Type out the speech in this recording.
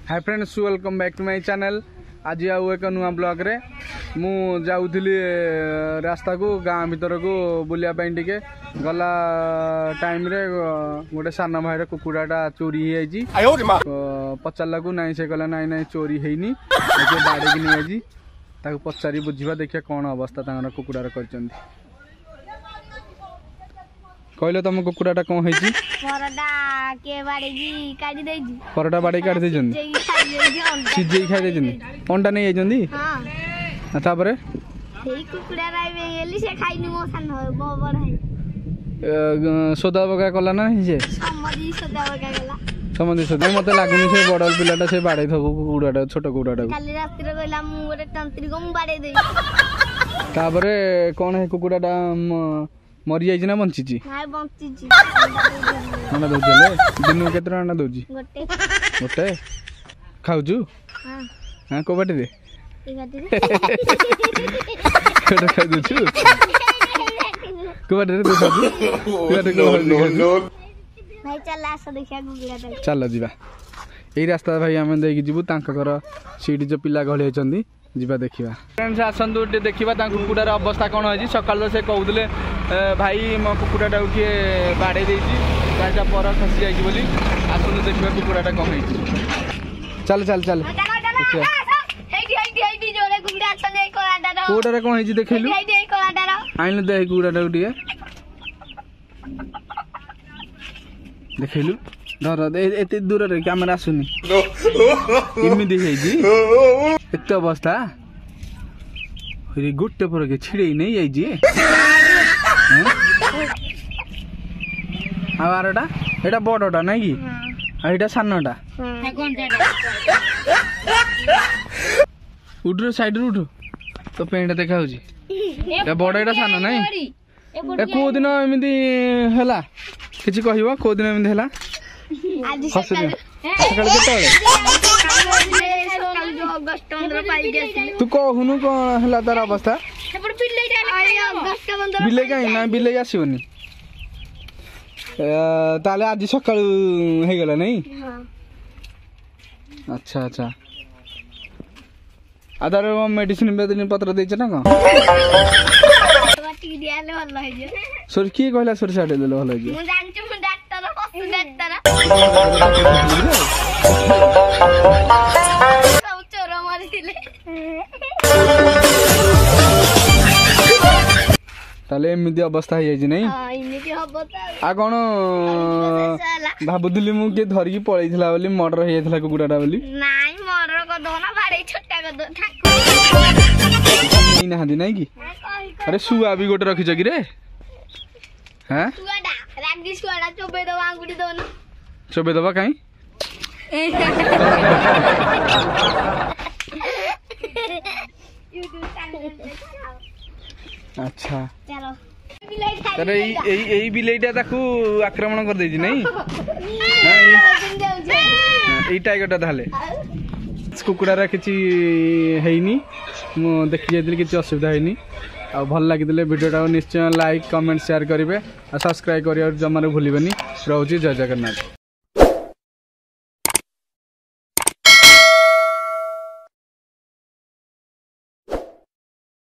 Hi friends, welcome back to my channel. आज आउ एक नुआ ब्लॉग रे मु जाउथली रास्ता को गाँ भीतर को बुलिया टिके गला टाइम रे गोटे सान भाई कुकुड़ाटा चोरी हो पचारा को नाई से कहला नाई नाई चोरी हैनी बाड़े नहीं ताको पचारि बुझा देखिए कौन अवस्था कुकुड़ार कर कहले तुम कुकुड़ाटा कौन है परटा बाड़ी काट सिझे खाई अंडा नहीं जापर सोदा पका कला ना समझे सोदा मत लगुनि से बड़ पिलाटा से बाड़े थबु कुकुड़ाटा छोट कुकुड़ाटा कौन है कुकुड़ाटा मरी जाइए ना बंची अंडा दौले दिन के अंडा दौर गोटे खाऊ हाँ को बाटे खाई दौ चल जा यही रास्ता भाई आम देखिए जीवु घर सीट जो पिला गहली होती जीवा देखा फ्रेंड्स आसतु देखा कुकुड़ार अवस्था कौन है सकाल से कहते भाई मो कुकुड़ाटा किए बाड़े गाड़ीटा पर खसी जाइए आसतु देखा कुकुड़ाटा कौन है चल चल चल कुकुड़ार कौन है देखलु आइलु देख कुकुड़ाटा देखलु धर एत दूर कैमेरा आसुनी इमिदी एत अवस्था गोटे पर के छिड़े नहीं जाइए आरटा एटा बड़टा ना कि एटा सानटा उठ साइड उठ तो पेंट देखा बड़ एटा सान ना को दिन एमती है कि कह को दिन एमती है तू कहूनु कौन है तार अवस्था बिले कहीं ना बिले आसबनी ताले आज सका गला नहीं अच्छा अच्छा आधार मेडिसिन पत्र देचे ना कौन सर किए कहला सोर साइड देले भल ताले एमती अवस्था है नहीं आ कौन भावुली मु किए धरिकी पलैला बोली मर्डर हो जाता कुकुड़ाटा बोली नहांती नहीं कि अरे शुआ भी गोटे रखिच कि रे हाँ चोबे दबा कहीं अच्छा अरे यही बिलेटा आक्रमण कर देजी नहीं यही टाइगरटा ताले कुकुड़ार किसी हैनी मु देखी जाइए किसी असुविधा हैनी आ भल लगी वीडियोटा निश्चय लाइक कमेंट शेयर करेंगे और सब्सक्राइब करिए जमार भूलिबेनी। रोची जय जगन्नाथ।